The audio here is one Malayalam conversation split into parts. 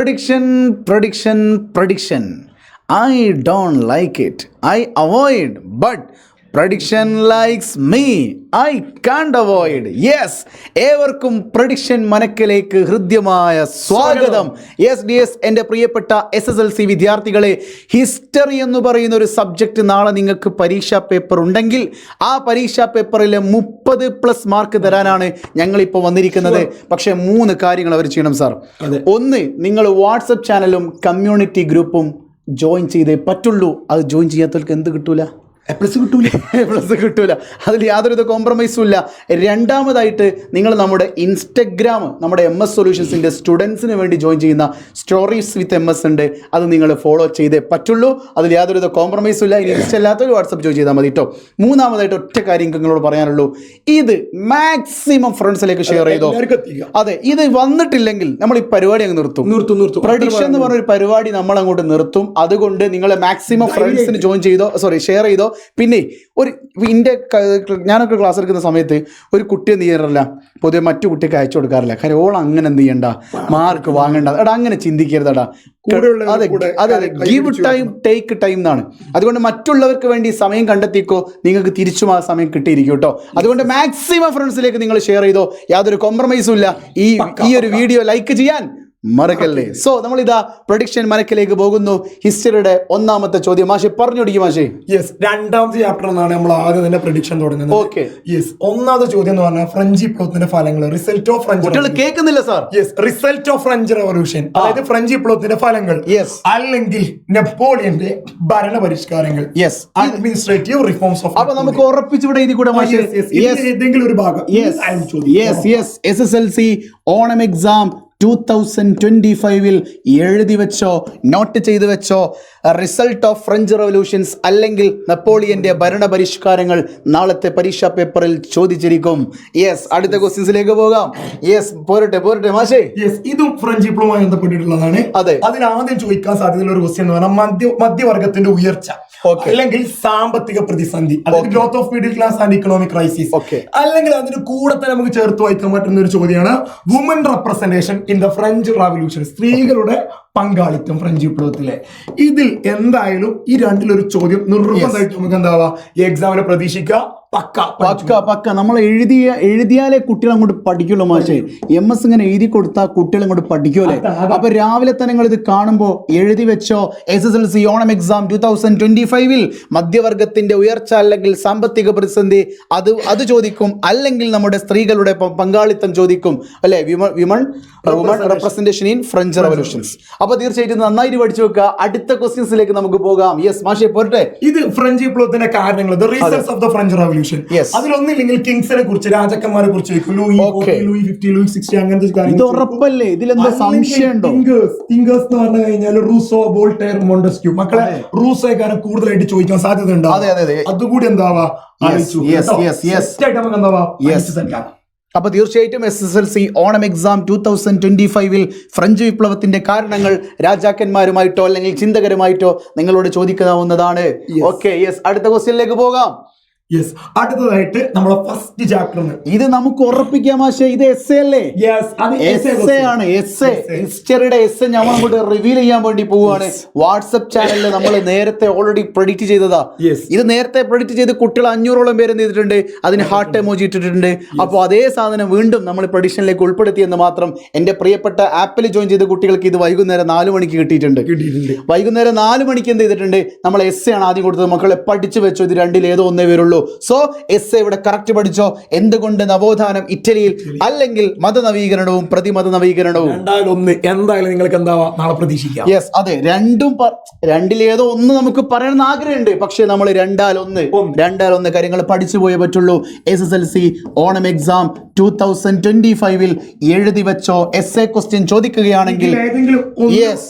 Prediction. I don't like it. I avoid, but prediction likes me. I can't avoid. Yes. ഏവർക്കും പ്രഡിക്ഷൻ മനക്കിലേക്ക് ഹൃദ്യമായ സ്വാഗതം. യെസ് എൻ്റെ പ്രിയപ്പെട്ട SSLC വിദ്യാർത്ഥികളെ, ഹിസ്റ്ററി എന്ന് പറയുന്ന ഒരു സബ്ജക്റ്റ് നാളെ നിങ്ങൾക്ക് പരീക്ഷാ പേപ്പർ ഉണ്ടെങ്കിൽ ആ പരീക്ഷാ പേപ്പറിൽ 30+ മാർക്ക് തരാനാണ് ഞങ്ങളിപ്പോൾ വന്നിരിക്കുന്നത്. പക്ഷേ 3 കാര്യങ്ങൾ അവർ ചെയ്യണം സാർ. ഒന്ന്, നിങ്ങൾ വാട്സപ്പ് ചാനലും കമ്മ്യൂണിറ്റി ഗ്രൂപ്പും ജോയിൻ ചെയ്തേ പറ്റുള്ളൂ. അത് ജോയിൻ ചെയ്യാത്തവർക്ക് എന്ത് കിട്ടൂല? പ്ലസ് കിട്ടൂല. അതിൽ യാതൊരു കോംപ്രമൈസും ഇല്ല. രണ്ടാമതായിട്ട് നിങ്ങൾ നമ്മുടെ ഇൻസ്റ്റഗ്രാം, നമ്മുടെ MS സൊല്യൂഷൻസിൻ്റെ സ്റ്റുഡൻസിന് വേണ്ടി ജോയിൻ ചെയ്യുന്ന സ്റ്റോറീസ് വിത്ത് MS ഉണ്ട്, അത് നിങ്ങൾ ഫോളോ ചെയ്തേ പറ്റുള്ളൂ. അതിൽ യാതൊരു കോംപ്രമൈസും ഇല്ല. ഇനി ഇഷ്ടമില്ലാത്തൊരു വാട്സപ്പ് ജോയിൻ ചെയ്താൽ മതി കേട്ടോ. മൂന്നാമതായിട്ട് ഒറ്റ കാര്യം നിങ്ങളോട് പറയാനുള്ളൂ, ഇത് മാക്സിമം ഫ്രണ്ട്സിലേക്ക് ഷെയർ ചെയ്തോ. അതെ, ഇത് വന്നിട്ടില്ലെങ്കിൽ നമ്മൾ ഈ പരിപാടി അങ്ങ് നിർത്തും. പ്രഡിക്ഷൻ എന്ന് പറഞ്ഞൊരു പരിപാടി നമ്മൾ അങ്ങോട്ട് നിർത്തും. അതുകൊണ്ട് നിങ്ങൾ മാക്സിമം ഫ്രണ്ട്സിന് ജോയിൻ ചെയ്തോ, ഷെയർ ചെയ്തോ. പിന്നെ ഞാനൊക്കെ ക്ലാസ് എടുക്കുന്ന സമയത്ത് ഒരു കുട്ടി എന്ത് ചെയ്യാറില്ല, പൊതുവെ മറ്റു കുട്ടിക്ക് അയച്ചു കൊടുക്കാറില്ല. കാര്യം ഓൾ അങ്ങനെ എന്ത് ചെയ്യണ്ട, മാർക്ക് വാങ്ങണ്ട, എടാ അങ്ങനെ ചിന്തിക്കരുതടാ. അതെ, ഗിവ് ടൈം ടേക്ക് ടൈം എന്നാണ്. അതുകൊണ്ട് മറ്റുള്ളവർക്ക് വേണ്ടി സമയം കണ്ടെത്തിക്കോ, നിങ്ങൾക്ക് തിരിച്ചും ആ സമയം കിട്ടിയിരിക്കും കേട്ടോ. അതുകൊണ്ട് മാക്സിമം ഫ്രണ്ട്സിലേക്ക് നിങ്ങൾ ഷെയർ ചെയ്തോ. യാതൊരു കോംപ്രമൈസും ഇല്ല. ഈ ഒരു വീഡിയോ ലൈക്ക് ചെയ്യാൻ മറക്കല്ലേ. സോ നമ്മളിതാ പ്രഡിക്ഷൻ മനക്കിലേക്ക് പോകുന്നു. ഹിസ്റ്ററിയുടെ ഒന്നാമത്തെ ചോദ്യം മാഷെ പറഞ്ഞോടിക്കും. മാഷെ രണ്ടാമത്തെ ചാപ്റ്റർ എന്നാണ് നമ്മൾ ആദ്യം തന്നെ പ്രഡിക്ഷൻ തുടങ്ങുന്നത്. ഓക്കെ, ഒന്നാമത്തെ ചോദ്യം എന്ന് പറഞ്ഞാൽ ഫ്രഞ്ച് വിപ്ലവത്തിന്റെ ഫലങ്ങൾ, റിസൾട്ട് ഓഫ് ഫ്രഞ്ച് കേൾക്കുന്നില്ല sir. Result of French revolution, അതായത് ഫ്രഞ്ച് വിപ്ലവത്തിന്റെ ഫലങ്ങൾ, അല്ലെങ്കിൽ നെപ്പോളിയന്റെ ഭരണ പരിഷ്കാരങ്ങൾ, അഡ്മിനിസ്ട്രേറ്റീവ് റിഫോംസ് ഓഫ്. അപ്പൊ നമുക്ക് ഉറപ്പിച്ചിവിടെ എഴുതി കൂടെ ഏതെങ്കിലും ഒരു ഭാഗം. SSLC ഓണം എക്സാം 2025 എഴുതി വെച്ചോ, നോട്ട് ചെയ്തു വെച്ചോ. റിസൾട്ട് ഓഫ് ഫ്രഞ്ച് റവല്യൂഷൻസ് അല്ലെങ്കിൽ നെപ്പോളിയന്റെ ഭരണ പരിഷ്കാരങ്ങൾ നാളത്തെ പരീക്ഷാ പേപ്പറിൽ ചോദിച്ചിരിക്കും. അടുത്ത ക്വസ്റ്റ്യൻസിലേക്ക് പോകാം. പോരട്ടെ മാഷേ. ഇതും ഫ്രഞ്ച് വിപ്ലവവുമായി ബന്ധപ്പെട്ടിട്ടുള്ളതാണ്. അതെ, അതിന് ആദ്യം ചോദിക്കാൻ സാധ്യതയുള്ള ഒരു ക്വസ്റ്റ്യൻ എന്ന് പറഞ്ഞാൽ മധ്യവർഗത്തിന്റെ ഉയർച്ച അല്ലെങ്കിൽ സാമ്പത്തിക പ്രതിസന്ധി, അതായത് growth of middle class and economic crisis. അല്ലെങ്കിൽ അതിന് കൂടെ തന്നെ നമുക്ക് ചേർത്ത് വായിക്കാൻ പറ്റുന്ന ഒരു ചോദ്യമാണ് woman representation in the French revolution, സ്ത്രീകളുടെ പങ്കാളിത്തം ഫ്രഞ്ച് വിപ്ലവത്തിലെ. ഇതിൽ എന്തായാലും ഈ രണ്ടിലൊരു ചോദ്യം നിർബന്ധമായിട്ട് നമുക്ക് എന്താവാ ഈ എക്സാമിനെ പ്രതീക്ഷിക്കാം. പക്ക നമ്മൾ എഴുതിയാലേ കുട്ടികൾ അങ്ങോട്ട് പഠിക്കുള്ളൂ മാഷേ. MS ഇങ്ങനെ എഴുതി കൊടുത്താൽ കുട്ടികൾ അങ്ങോട്ട് പഠിക്കുമല്ലേ. അപ്പൊ രാവിലെ തന്നെ നിങ്ങൾ ഇത് കാണുമ്പോൾ എഴുതി വെച്ചോ. SSLC ഓണം എക്സാം 2025 മധ്യവർഗത്തിന്റെ ഉയർച്ച അല്ലെങ്കിൽ സാമ്പത്തിക പ്രതിസന്ധി അത് ചോദിക്കും. അല്ലെങ്കിൽ നമ്മുടെ സ്ത്രീകളുടെ പങ്കാളിത്തം ചോദിക്കും അല്ലെ. Women representation in French revolutions. അപ്പൊ തീർച്ചയായിട്ടും നന്നായിട്ട് പഠിച്ചു വെക്കുക. അടുത്ത ക്വസ്റ്റ്യൻസിലേക്ക് നമുക്ക് പോകാം. മാഷേ പോരട്ടെ. ഇത് ഫ്രഞ്ച് വിപ്ലവത്തിന്റെ കാരണങ്ങൾ, the reasons of the French revolution. അതിലൊന്നില്ലെങ്കിൽ കിങ്സിനെ കുറിച്ച്, രാജാക്കന്മാരെ കുറിച്ച്, ലൂയി 50, ലൂയി 60, അങ്ങനത്തെ കാര്യം ഉറപ്പല്ലേ. ഇതിലെന്താ സംശയമുണ്ടോ? തിങ്കേഴ്സ് എന്ന് പറഞ്ഞു കഴിഞ്ഞാൽ റൂസോ, വോൾട്ടയർ, മോണ്ടസ്ക്യൂ. മക്കളെ റൂസോക്കാരെ കൂടുതലായിട്ട് ചോദിക്കാൻ സാധ്യത ഉണ്ടോ? അതുകൂടി എന്താവാ അപ്പൊ തീർച്ചയായിട്ടും SSLC ഓണം എക്സാം 2025 ഫ്രഞ്ച് വിപ്ലവത്തിന്റെ കാരണങ്ങൾ രാജാക്കന്മാരുമായിട്ടോ അല്ലെങ്കിൽ ചിന്തകരുമായിട്ടോ നിങ്ങളോട് ചോദിക്കാവുന്നതാണ്. അടുത്ത ക്വസ്റ്റ്യനിലേക്ക് പോകാം. അടുത്തതായിട്ട് നമ്മളെ ഫസ്റ്റ് ചാപ്റ്റർ. ഇത് നമുക്ക് ഉറപ്പിക്കാം മാഷേ, ഇത് എസ്സേ അല്ലേ? എസ്സേ ആണ്. ഹിസ്റ്ററിയുടെ എസ്സേ നമ്മൾ അങ്ങോട്ട് റിവീൽ ചെയ്യാൻ വേണ്ടി പോവുകയാണ്. വാട്സപ്പ് ചാനലിൽ നമ്മൾ നേരത്തെ ഓൾറെഡി പ്രെഡിക്റ്റ് ചെയ്തതാ. ഇത് നേരത്തെ പ്രെഡിക്റ്റ് ചെയ്ത് കുട്ടികൾ 500ഓളം പേര് എന്ത് ചെയ്തിട്ടുണ്ട്, അതിന് ഹാർട്ട് എമോജി ഇട്ടിട്ടുണ്ട്. അപ്പോൾ അതേ സാധനം വീണ്ടും നമ്മൾ പ്രഡിക്ഷനിലേക്ക് ഉൾപ്പെടുത്തിയെന്ന് മാത്രം. എൻ്റെ പ്രിയപ്പെട്ട ആപ്പിൽ ജോയിൻ ചെയ്ത കുട്ടികൾക്ക് ഇത് വൈകുന്നേരം 4 മണിക്ക് കിട്ടിയിട്ടുണ്ട്. വൈകുന്നേരം 4 മണിക്ക് എന്ത് ചെയ്തിട്ടുണ്ട്, നമ്മൾ എസ്സേ ആണ് ആദ്യം കൊടുത്തത്. മക്കളെ പഠിച്ചു വെച്ചോ, ഇത് രണ്ടിൽ ഏതോ ഒന്നേ വരുള്ളൂ. സോ എസ്സേ ഇവിടെ കറക്റ്റ് പഠിച്ചോ. എന്തുകൊണ്ട് നവോത്ഥാനം ഇറ്റലിയിൽ അല്ലെങ്കിൽ മതനവീകരണവും പ്രതിമത നവീകരണവും എന്തായാലും നിങ്ങൾക്ക് എന്താവാ നാളെ പ്രതീക്ഷിക്കാം. അതെ, രണ്ടിലേതോ ഒന്ന് നമുക്ക് പറയണമെന്ന് ആഗ്രഹമുണ്ട്. പക്ഷെ നമ്മൾ രണ്ടാലൊന്ന് കാര്യങ്ങൾ പഠിച്ചു പോയേ പറ്റുള്ളൂ. SSLC ഓണം എക്സാം 2025 എഴുതി വെച്ചോ. എസ്സേ ക്വസ്റ്റ്യൻ ചോദിക്കുകയാണെങ്കിൽ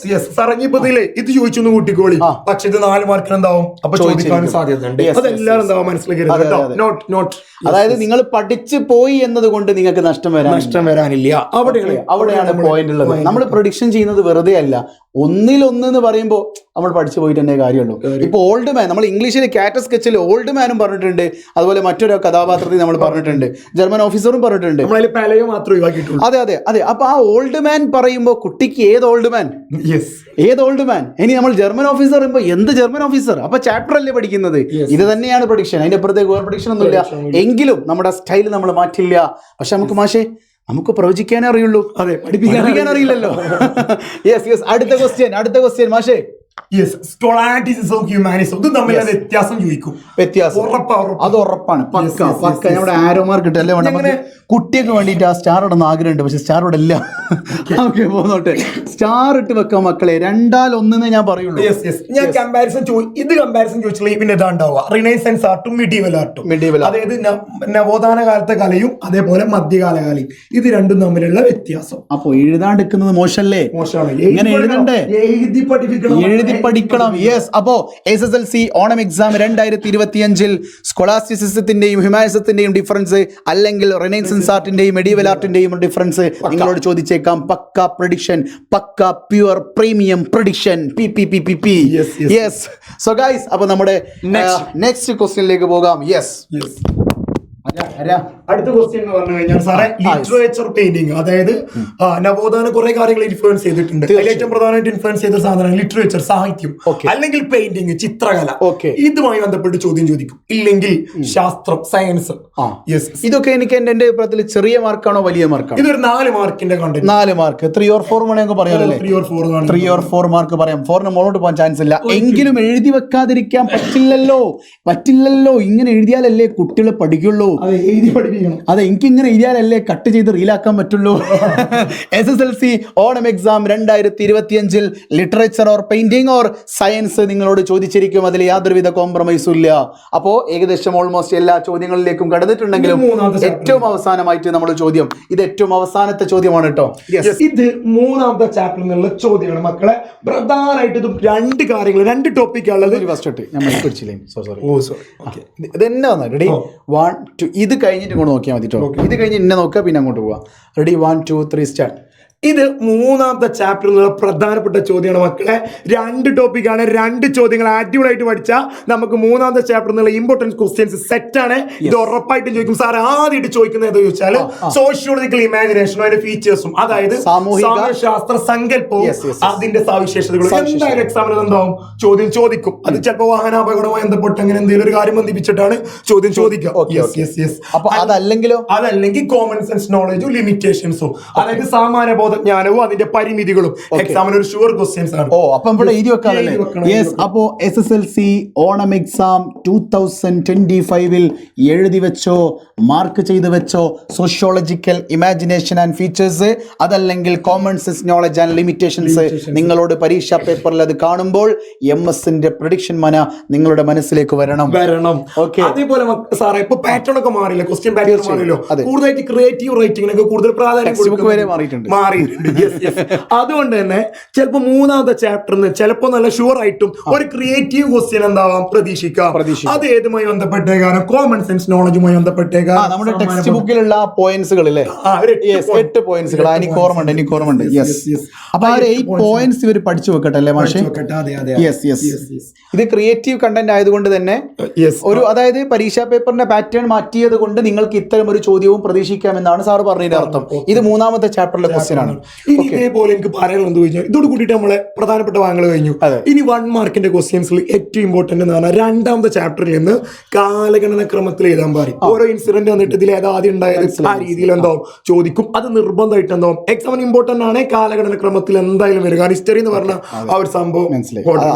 ഇത് ചോദിച്ചു കൂട്ടിക്കോളി. പക്ഷെ ഇത് 4 മാർക്കിന് എന്താവും, അപ്പൊ ചോദിക്കാൻ സാധ്യതയുണ്ട്. അതെല്ലാവരും എന്താവും മനസ്സിലാക്കി. അതായത് നിങ്ങൾ പഠിച്ചു പോയി എന്നതുകൊണ്ട് നിങ്ങൾക്ക് നഷ്ടം വരാനില്ല. അവിടെയാണ് പോയിന്റ് ഉള്ളത്. നമ്മൾ പ്രഡിക്ഷൻ ചെയ്യുന്നത് വെറുതെ അല്ല, ഒന്നിലൊന്ന് എന്ന് പറയുമ്പോൾ നമ്മൾ പഠിച്ചു പോയിട്ട് തന്നെ കാര്യമുള്ളൂ. ഇപ്പൊ ഓൾഡ് മാൻ, നമ്മൾ ഇംഗ്ലീഷിൽ കാറ്റർ സ്കെച്ചിൽ ഓൾഡ് മാനും പറഞ്ഞിട്ടുണ്ട്, അതുപോലെ മറ്റൊരു കഥാപാത്രത്തിൽ നമ്മൾ പറഞ്ഞിട്ടുണ്ട്, ജർമ്മൻ ഓഫീസറും പറഞ്ഞിട്ടുണ്ട്. അതെ അതെ അതെ. അപ്പൊ ആ ഓൾഡ് മാൻ പറയുമ്പോൾ കുട്ടിക്ക് ഏത് ഓൾഡ് മാൻ, ഏത് ഓൾഡ് മാൻ? ഇനി നമ്മൾ ജർമ്മൻ ഓഫീസർ പറയുമ്പോൾ എന്ത് ജർമ്മൻ ഓഫീസർ? അപ്പൊ ചാപ്റ്റർ അല്ലേ പഠിക്കുന്നത്? ഇത് തന്നെയാണ് പ്രഡിക്ഷൻ, അതിന്റെ അപ്പുറത്തേക്ക് വേറെ പ്രഡിക്ഷൻ ഒന്നുമില്ല. എങ്കിലും നമ്മുടെ സ്റ്റൈൽ നമ്മൾ മാറ്റില്ല. പക്ഷെ നമുക്ക് മാഷേ നമുക്ക് പ്രവചിക്കാനേ അറിയുള്ളൂ, അതെ, പഠിപ്പിക്കാൻ അറിയില്ലല്ലോ. Yes yes. അടുത്ത ക്വസ്റ്റ്യൻ മാഷേ. വ്യത്യാസം ചോദിക്കും. അത് ഉറപ്പാണ്, പക്ക. നമ്മുടെ ആരോ മാർക്ക് കിട്ടല്ലേ വേണ്ട. നമുക്ക് കുട്ടിയൊക്കെ വേണ്ടിയിട്ട് ആ സ്റ്റാർ ഇടുന്ന ആഗ്രഹമുണ്ട്, പക്ഷെ സ്റ്റാർ ഇടല്ല. ഓക്കെ, പോന്നോട്ടെ. സ്റ്റാർ ഇട്ട് വെക്കാം മക്കളെ, 2-1 ഞാൻ പറയുള്ളൂ. ഞാൻ കമ്പാരിസൺ ചോദിച്ചില്ല. പിന്നെ ഇതാണ്ടാവുക റിനൈസൻസ് ആർട്ടും മിഡീവൽ ആർട്ടും. അതായത് നവോത്ഥാന കാലത്തെ കലയും അതേപോലെ മധ്യകാല കലയും, ഇത് രണ്ടും തമ്മിലുള്ള വ്യത്യാസം. അപ്പൊ എഴുതാണ്ടിരിക്കുന്നത് മോശമല്ലേ? മോശമാണ്. ഇങ്ങനെ എഴുതണ്ടേ? എഴുതി പഠിക്കണം. യെസ്. അപ്പോ SSLC ഓണം എക്സാം 2025 സ്കോളാസ്റ്റിസിസത്തിന്റെയും ഹ്യൂമാനിസത്തിന്റെയും ഡിഫറൻസ്, അല്ലെങ്കിൽ റിനൈസൻസ് ആർട്ടിന്റെയും മെഡീവൽ ആർട്ടിന്റെയും ഡിഫറൻസ് നിങ്ങളോട് ചോദിച്ചേക്കാം. Pakka prediction, pakka pure premium prediction. P. Yes. So guys, അപ്പൊ നമ്മുടെ നെക്സ്റ്റ് ക്വസ്റ്റ്യനിലേക്ക് പോകാം. യെസ്. അടുത്ത ക്വസ്റ്റ്യൻ എന്ന് പറഞ്ഞു കഴിഞ്ഞാൽ സാറേ, ലിറ്ററേച്ചർ പെയിന്റിംഗ്, അതായത് നവോത്ഥാന കുറെ കാര്യങ്ങൾ ഇൻഫ്ലുവൻസ് ചെയ്തിട്ടുണ്ട്. ഏറ്റവും പ്രധാനമായിട്ട് ഇൻഫ്ലുവൻസ് ചെയ്ത സാധനം ലിറ്ററേച്ചർ, സാഹിത്യം, അല്ലെങ്കിൽ പെയിന്റിംഗ്, ചിത്രകല. ഇതുമായി ബന്ധപ്പെട്ട് ചോദ്യം ചോദിക്കും. ഇല്ലെങ്കിൽ ശാസ്ത്രം, സയൻസ്. ഇതൊക്കെ എനിക്ക് എന്റെ അഭിപ്രായത്തിൽ ചെറിയ മാർക്കാണോ വലിയ മാർക്കാണോ? ഇതൊരു 4 മാർക്കിന്റെ കണ്ടന്റ്. 4 മാർക്ക്, 3 or 4 വേണമെങ്കിൽ പറയാമല്ലേ? 3 or 4 മാർക്ക് പറയാം. 4 മുകളോട്ട് പോകാൻ ചാൻസ് ഇല്ല. എങ്കിലും എഴുതി വെക്കാതിരിക്കാൻ പറ്റില്ലല്ലോ. ഇങ്ങനെ എഴുതിയാലല്ലേ കുട്ടികൾ പഠിക്കുള്ളൂ. അതെ, എനിക്ക് ഇങ്ങനെ എഴുതിയാലല്ലേ കട്ട് ചെയ്ത് റീലാക്കാൻ പറ്റുള്ളൂ. SSLC Onam exam 2025 literature or painting or science നിങ്ങളോട് ചോദിച്ചിരിക്കും. അതിൽ യാതൊരുവിധ കോംപ്രമൈസും ഇല്ല. അപ്പോ ഏകദേശം ഓൾമോസ്റ്റ് എല്ലാ ചോദ്യങ്ങളിലേക്കും കടന്നിട്ടുണ്ടെങ്കിലും ഏറ്റവും അവസാനമായിട്ട് നമ്മൾ ചോദ്യം, ഇത് ഏറ്റവും അവസാനത്തെ ചോദ്യമാണ് കേട്ടോ. ഇത് 3ാമത്തെ ചാപ്റ്ററിൽ നിന്നുള്ള ചോദ്യമാണ് മക്കളെ. പ്രധാനമായിട്ട് ഇത് 2 കാര്യങ്ങൾ, 2 ടോപ്പിക്കാണുള്ളത്. ഇതെന്നെ വന്ന റെഡി 1 2. ഇത് കഴിഞ്ഞിട്ട് ഇങ്ങോട്ട് നോക്കിയാൽ മതി കേട്ടോ. ഇത് കഴിഞ്ഞ് ഇന്നെ നോക്കുക, പിന്നെ അങ്ങോട്ട് പോവാം. Ready 1 2 3 start. ഇത് 3ാമത്തെ ചാപ്റ്ററിൽ നിന്നുള്ള പ്രധാനപ്പെട്ട ചോദ്യമാണ് മക്കളെ. 2 ടോപ്പിക്കാണ്, 2 ചോദ്യങ്ങൾ അടിപൊളിയായിട്ട് പഠിച്ചാൽ നമുക്ക് 3ാമത്തെ ചാപ്റ്ററിൽ നിന്നുള്ള ഇമ്പോർട്ടൻസ് ക്വസ്റ്റ്യൻസ് സെറ്റ് ആണ്. ഇത് ഉറപ്പായിട്ടും ചോദിക്കും. സാർ ആദ്യമായിട്ട് ചോദിക്കുന്നത് എന്താ ചോദിച്ചാൽ സോഷ്യോളജിക്കൽ ഇമാജിനേഷനും അതിന്റെ ഫീച്ചേഴ്സും, അതായത് സാമൂഹ്യശാസ്ത്ര സങ്കല്പവും അതിന്റെ സവിശേഷതകളും എന്തായാലും എക്സാമിൽ എന്താവും ചോദ്യം ചോദിക്കും. അത് ചിലപ്പോൾ വാഹനാപകടവുമായി ബന്ധപ്പെട്ട് അങ്ങനെ എന്തെങ്കിലും ഒരു കാര്യം ബന്ധിപ്പിച്ചിട്ടാണ് ചോദ്യം ചോദിക്കുക. അതല്ലെങ്കിൽ കോമൺ സെൻസ് നോളജും ലിമിറ്റേഷൻസും, അതായത് സാമാന്യ ജ്ഞാനവും അതിന്റെ പരിമിതികളും എക്സാമിന് ഒരു ഷുവർ ക്വസ്റ്റ്യൻസ് ആണ്. അപ്പോ SSLC ഓണം എക്സാം 2025 എഴുതി വെച്ചോ, മാർക്ക് ചെയ്ത് വെച്ചോ. സോഷ്യോളജിക്കൽ ഇമാജിനേഷൻ ആൻഡ് ഫീച്ചേഴ്സ്, അതല്ലെങ്കിൽ common sense knowledge and limitations. നിങ്ങളോട് പരീക്ഷാ പേപ്പറിൽ അത് കാണുമ്പോൾ MS-ന്റെ പ്രഡിക്ഷൻ നിങ്ങളുടെ മനസ്സിലേക്ക് വരണം. ഓക്കെ. അതേപോലെ സാറേ ഇപ്പൊ പാറ്റേൺ ഒക്കെ മാറില്ല, ക്വസ്റ്റ്യൻ പാറ്റേൺ മാറിയല്ലോ. കൂടുതലായിട്ട് ക്രിയേറ്റീവ് റൈറ്റിംഗിനൊക്കെ കൂടുതൽ പ്രാധാന്യം വരെ മാറിയിട്ടുണ്ട്. അതുകൊണ്ട് തന്നെ ചിലപ്പോ 3ാമത്തെ ചാപ്റ്ററിന് ചിലപ്പോ നല്ല ഷുവർ ആയിട്ടും ഒരു ക്രിയേറ്റീവ് ക്വസ്റ്റ്യൻ എന്താവാം പ്രതീക്ഷിക്കാം. അത് ഏതുമായി ബന്ധപ്പെട്ടേക്കാണ്? Common sense നോളജുമായി ബന്ധപ്പെട്ടേക്കാണ്. നമ്മുടെ ടെക്സ്റ്റ് ബുക്കിലുള്ള പോയിന്റ്സുകളില്ലേ, 8 പോയിന്റ്സുകൾ എനിക്ക് ഓർമ്മയുണ്ട്. അപ്പൊ ആ 8 പോയിന്റ്സ് ഇവർ പഠിച്ചു വെക്കട്ടെ അല്ലേ മാഷേ? ഇത് ക്രിയേറ്റീവ് കണ്ടന്റ് ആയതുകൊണ്ട് തന്നെ ഒരു, അതായത് പരീക്ഷാ പേപ്പറിന്റെ പാറ്റേൺ മാറ്റിയത് കൊണ്ട് നിങ്ങൾക്ക് ഇത്തരം ഒരു ചോദ്യവും പ്രതീക്ഷിക്കാമെന്നാണ് സാർ പറഞ്ഞതിന്റെ അർത്ഥം. ഇത് 3ാമത്തെ ചാപ്റ്ററിലെ ക്വസ്റ്റ്യൻ ആണ്. ഇതേപോലെ എനിക്ക് പറയാനുള്ളത് ചോദിച്ചാൽ ഇതോട് കൂട്ടിയിട്ട് നമ്മളെ പ്രധാനപ്പെട്ട ഭാഗങ്ങൾ കഴിഞ്ഞു. ഇനി 1 മാർക്കിന്റെ ക്വസ്റ്റ്യൻസിൽ ഏറ്റവും ഇമ്പോർട്ടന്റ് എന്ന് പറഞ്ഞാൽ 2ാമത്തെ ചാപ്റ്ററിൽ നിന്ന് കാലഗണന ക്രമത്തിൽ എഴുതാൻ പറയും. ഓരോ ഇൻസിഡന്റ് വന്നിട്ട് ഇതിൽ ഏതാദ്യം ഉണ്ടായത് ആ രീതിയിൽ എന്താവും ചോദിക്കും. അത് നിർബന്ധമായിട്ട് എന്താവും എക്സാമിന് ഇമ്പോർട്ടന്റ് ആണ്. കാലഗണന ക്രമത്തിൽ എന്തായാലും വരും. കാരണം ഹിസ്റ്ററി എന്ന് പറഞ്ഞ ആ ഒരു സംഭവം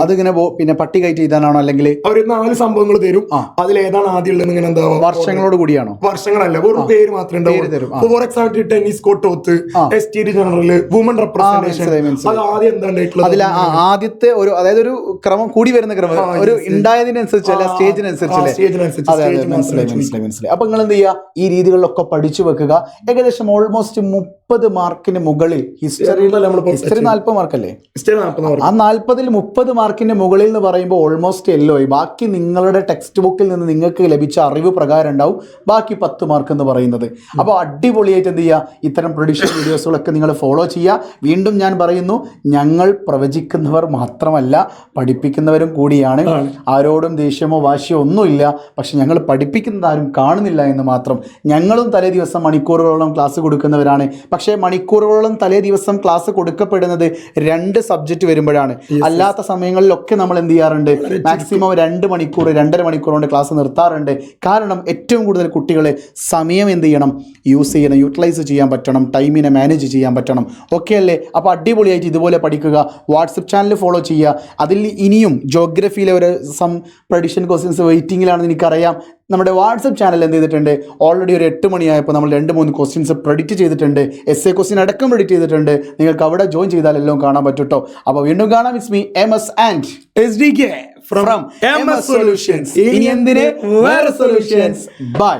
അതിങ്ങനെ പിന്നെ പട്ടികയായിട്ട് എഴുതാനാണോ, അല്ലെങ്കിൽ അവർ 4 സംഭവങ്ങൾ തരും. അതിൽ ഏതാണ് ആദ്യം ഉള്ളത് ഇങ്ങനെ എന്താവും വർഷങ്ങളോട് കൂടിയാണോ? വർഷങ്ങളല്ല, ഒരു പേര് മാത്രമേ ഉണ്ടാവും. For example tennis court, STD general, woman representation, അത് ആദ്യം എന്താ അതിൽ ആദ്യത്തെ ഒരു, അതായത് ഒരു ക്രമം കൂടി വരുന്ന ക്രമം, ഒരു ഉണ്ടായതിനനുസരിച്ചല്ല, സ്റ്റേജിനനുസരിച്ചല്ലേ. മനസ്സിലായി. അപ്പൊ നിങ്ങൾ എന്ത് ചെയ്യുക, ഈ രീതികളിലൊക്കെ പഠിച്ചു വെക്കുക. ഏകദേശം ഓൾമോസ്റ്റ് 30 മാർക്കിന് മുകളിൽ ഹിസ്റ്ററി 40 മാർക്കല്ലേ, ആ 40ൽ 30 മാർക്കിന്റെ മുകളിൽ എന്ന് പറയുമ്പോൾ ഓൾമോസ്റ്റ് എല്ലോ. ബാക്കി നിങ്ങളുടെ ടെക്സ്റ്റ് ബുക്കിൽ നിന്ന് നിങ്ങൾക്ക് ലഭിച്ച അറിവ് പ്രകാരം ഉണ്ടാവും ബാക്കി 10 മാർക്ക് എന്ന് പറയുന്നത്. അപ്പോൾ അടിപൊളിയായിട്ട് എന്ത് ചെയ്യുക, ഇത്തരം പ്രൊഡിക്ഷൻ വീഡിയോസുകളൊക്കെ നിങ്ങൾ ഫോളോ ചെയ്യുക. വീണ്ടും ഞാൻ പറയുന്നു, ഞങ്ങൾ പ്രവചിക്കുന്നവർ മാത്രമല്ല പഠിപ്പിക്കുന്നവരും കൂടിയാണ്. ആരോടും ദേഷ്യമോ വാശിയോ ഒന്നുമില്ല. പക്ഷെ ഞങ്ങൾ പഠിപ്പിക്കുന്നത് ആരും കാണുന്നില്ല എന്ന് മാത്രം. ഞങ്ങളും തലേ ദിവസം മണിക്കൂറുകളോളം ക്ലാസ് കൊടുക്കുന്നവരാണ്. പക്ഷേ മണിക്കൂറുകളോളം തലേ ദിവസം ക്ലാസ് കൊടുക്കപ്പെടുന്നത് 2 സബ്ജക്റ്റ് വരുമ്പോഴാണ്. അല്ലാത്ത സമയങ്ങളിലൊക്കെ നമ്മൾ എന്ത് ചെയ്യാറുണ്ട്, മാക്സിമം 2 മണിക്കൂർ 2.5 മണിക്കൂർ കൊണ്ട് ക്ലാസ് നിർത്താറുണ്ട്. കാരണം ഏറ്റവും കൂടുതൽ കുട്ടികളെ സമയം എന്ത് ചെയ്യണം, യൂസ് ചെയ്യണം, യൂട്ടിലൈസ് ചെയ്യാൻ പറ്റണം, ടൈമിനെ മാനേജ് ചെയ്യാൻ പറ്റണം. ഓക്കെ അല്ലേ? അപ്പോൾ അടിപൊളിയായിട്ട് ഇതുപോലെ പഠിക്കുക. വാട്സപ്പ് ചാനൽ ഫോളോ ചെയ്യുക. അതിൽ ഇനിയും ജോഗ്രഫിയിലെ ഒരു പ്രഡിക്ഷൻ ക്വസ്റ്റ്യൻസ് വെയിറ്റിങ്ങിലാണെന്ന് എനിക്കറിയാം. നമ്മുടെ വാട്സപ്പ് ചാനൽ എന്ത് ചെയ്തിട്ടുണ്ട്, ഓൾറെഡി ഒരു 8 മണിയായപ്പോൾ നമ്മൾ 2-3 ക്വസ്റ്റ്യൻസ് പ്രെഡിക്റ്റ് ചെയ്തിട്ടുണ്ട്. എസ്എ ക്വസ്റ്റ്യൻ അടക്കം പ്രെഡിക്റ്റ് ചെയ്തിട്ടുണ്ട്. നിങ്ങൾക്ക് അവിടെ ജോയിൻ ചെയ്താൽ എല്ലാം കാണാൻ പറ്റും കേട്ടോ. അപ്പോൾ വീണ്ടും കാണാം. It's me MS and SDK from MS solutions. ഇനി എന്തിന് വേറെ സൊല്യൂഷൻസ്. ബൈ.